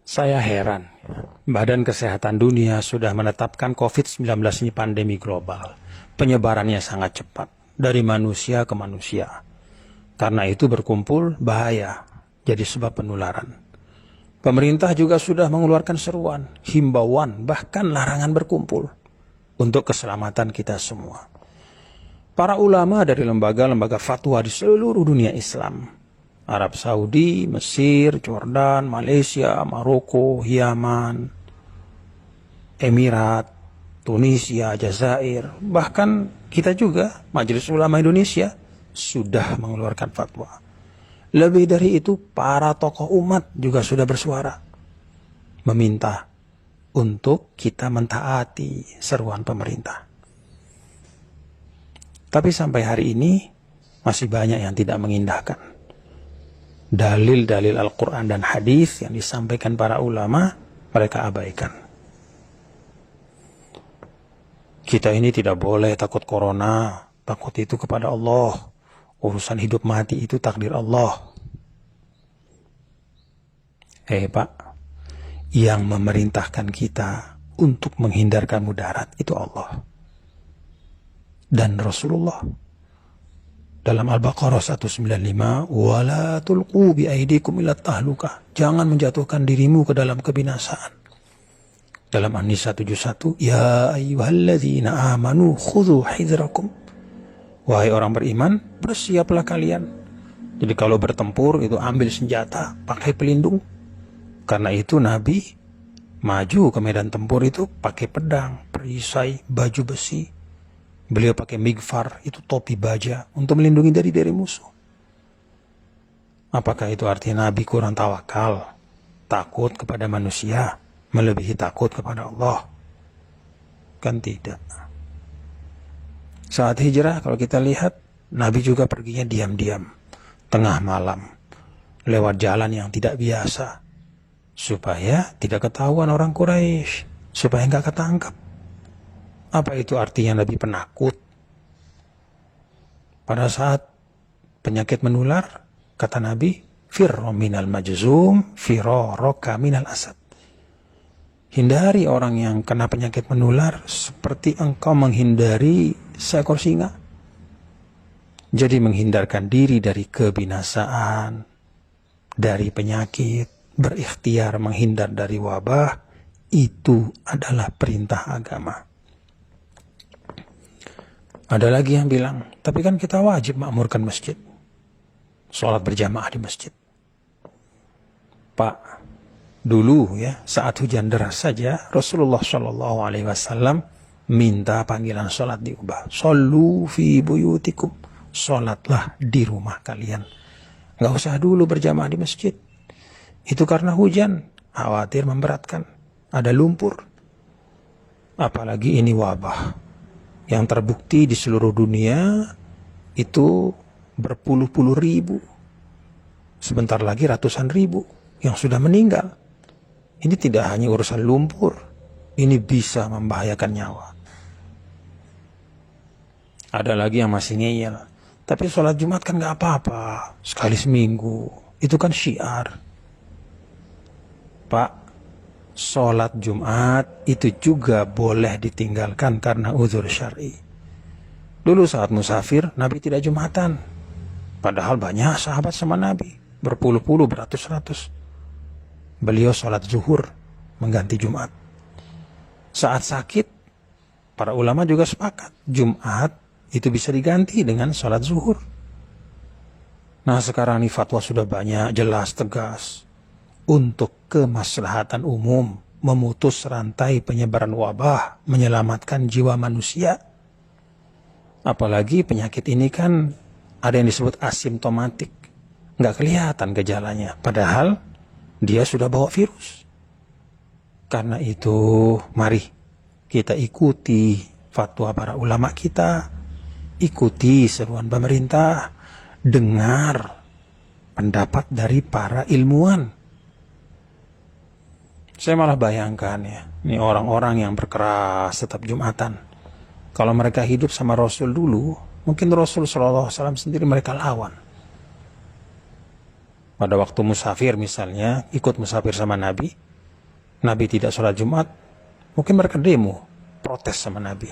Saya heran, Badan Kesehatan Dunia sudah menetapkan COVID-19 ini pandemi global. Penyebarannya sangat cepat, dari manusia ke manusia. Karena itu berkumpul bahaya, jadi sebab penularan. Pemerintah juga sudah mengeluarkan seruan, himbauan, bahkan larangan berkumpul untuk keselamatan kita semua. Para ulama dari lembaga-lembaga fatwa di seluruh dunia Islam, Arab Saudi, Mesir, Jordan, Malaysia, Maroko, Yaman, Emirat, Tunisia, Jazair, bahkan kita juga, Majelis Ulama Indonesia, sudah mengeluarkan fatwa. Lebih dari itu, para tokoh umat juga sudah bersuara, meminta untuk kita mentaati seruan pemerintah. Tapi sampai hari ini, masih banyak yang tidak mengindahkan dalil-dalil Al-Quran dan hadis yang disampaikan para ulama, mereka abaikan. Kita ini tidak boleh takut corona, takut itu kepada Allah. Urusan hidup mati itu takdir Allah. Pak, yang memerintahkan kita untuk menghindarkan mudarat itu Allah dan Rasulullah. Dalam Al-Baqarah 195, wala tulqu bi aidikum ila tahlukah. Jangan menjatuhkan dirimu ke dalam kebinasaan. Dalam An-Nisa 71, ya ayyuhalladzina amanu khudhu hidrakum. Wahai orang beriman, bersiaplah kalian. Jadi kalau bertempur itu ambil senjata, pakai pelindung. Karena itu Nabi maju ke medan tempur itu pakai pedang, perisai, baju besi. Beliau pakai migfar, itu topi baja, untuk melindungi dari musuh. Apakah itu artinya Nabi kurang tawakal, takut kepada manusia, melebihi takut kepada Allah? Kan tidak. Saat hijrah, kalau kita lihat, Nabi juga perginya diam-diam, tengah malam, lewat jalan yang tidak biasa, supaya tidak ketahuan orang Quraisy, supaya nggak ketangkap. Apa itu artinya Nabi penakut? Pada saat penyakit menular, kata Nabi, firro minal majzum, firoroka minal asad. Hindari orang yang kena penyakit menular seperti engkau menghindari seekor singa. Jadi menghindarkan diri dari kebinasaan, dari penyakit, berikhtiar menghindar dari wabah, itu adalah perintah agama. Ada lagi yang bilang, tapi kan kita wajib makmurkan masjid, sholat berjamaah di masjid. Pak, dulu ya, saat hujan deras saja, Rasulullah SAW minta panggilan sholat diubah. Shollu fi buyutikum, sholatlah di rumah kalian. Gak usah dulu berjamaah di masjid. Itu karena hujan, khawatir memberatkan, ada lumpur. Apalagi ini wabah yang terbukti di seluruh dunia itu berpuluh-puluh ribu. Sebentar lagi ratusan ribu yang sudah meninggal. Ini tidak hanya urusan lumpur, ini bisa membahayakan nyawa. Ada lagi yang masih ngeyel, tapi sholat Jumat kan gak apa-apa, sekali seminggu, itu kan syiar. Pak, sholat Jumat itu juga boleh ditinggalkan karena uzur syar'i. Dulu saat musafir, Nabi tidak Jumatan. Padahal banyak sahabat sama Nabi, berpuluh-puluh, beratus-ratus. Beliau sholat zuhur, mengganti Jumat. Saat sakit, para ulama juga sepakat, Jumat itu bisa diganti dengan sholat zuhur. Nah sekarang ini fatwa sudah banyak, jelas, tegas. Untuk kemaslahatan umum, memutus rantai penyebaran wabah, menyelamatkan jiwa manusia. Apalagi penyakit ini kan ada yang disebut asimptomatik, nggak kelihatan gejalanya, padahal dia sudah bawa virus. Karena itu, mari kita ikuti fatwa para ulama kita, ikuti seruan pemerintah, dengar pendapat dari para ilmuwan. Saya malah bayangkan ya, ini orang-orang yang berkeras tetap Jumatan. Kalau mereka hidup sama Rasul dulu, mungkin Rasul SAW sendiri mereka lawan. Pada waktu musafir misalnya, ikut musafir sama Nabi, Nabi tidak sholat Jumat, mungkin mereka demo, protes sama Nabi.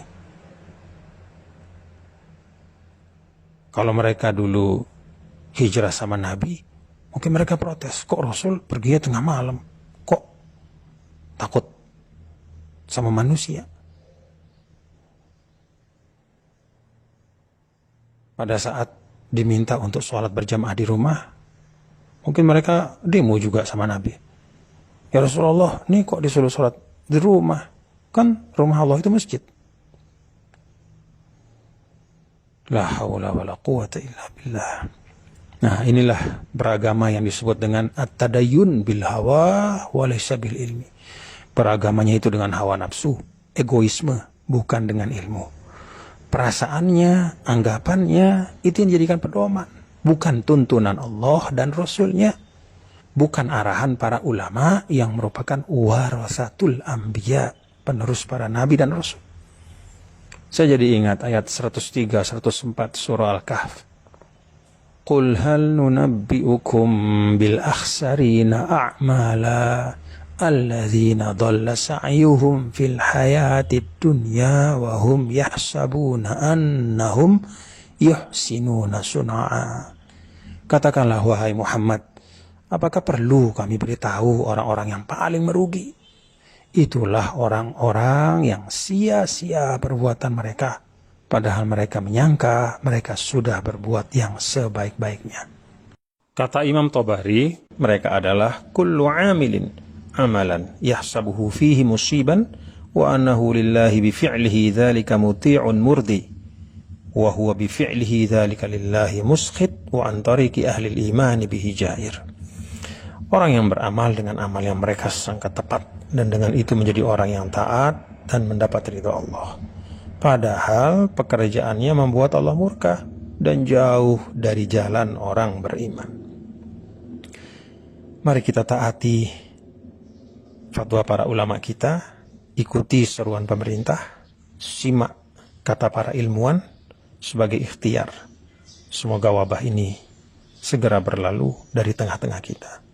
Kalau mereka dulu hijrah sama Nabi, mungkin mereka protes, kok Rasul pergi tengah malam, kok takut sama manusia. Pada saat diminta untuk sholat berjamaah di rumah, mungkin mereka demo juga sama Nabi. Ya Rasulullah, ini kok disuruh sholat di rumah? Kan rumah Allah itu masjid. La haula wa la quwata illa billah. Nah, inilah beragama yang disebut dengan at-tadayyun bil hawa wa laysa bil ilmi. Beragamanya itu dengan hawa nafsu, egoisme, bukan dengan ilmu. Perasaannya, anggapannya, itu yang dijadikan pedoman. Bukan tuntunan Allah dan Rasulnya. Bukan arahan para ulama yang merupakan warasatul anbiya, penerus para nabi dan rasul. Saya jadi ingat ayat 103, 104 surah Al-Kahf. Qul hal nunabbi'ukum bil akhsarina a'mala alladzina dhalla sa'yuhum fil hayatid dunya wa hum yahsabuna annahum yuhsinuna sun'a. Katakanlah wahai Muhammad, apakah perlu kami beritahu orang-orang yang paling merugi? Itulah orang-orang yang sia-sia perbuatan mereka, padahal mereka menyangka mereka sudah berbuat yang sebaik-baiknya. Kata Imam Tabari, mereka adalah kullu amilin amalan yahsabuhu fihi musiban wa annahu lillahi bifi'lihi dhalika muti'un murdi wa huwa bifi'lihi dhalika lillahi muskhit wa an tariqi ahli al-iman bihi jair. Orang yang beramal dengan amal yang mereka sangka tepat dan dengan itu menjadi orang yang taat dan mendapat ridha Allah. Padahal pekerjaannya membuat Allah murka dan jauh dari jalan orang beriman. Mari kita taati fatwa para ulama kita, ikuti seruan pemerintah, simak kata para ilmuwan sebagai ikhtiar. Semoga wabah ini segera berlalu dari tengah-tengah kita.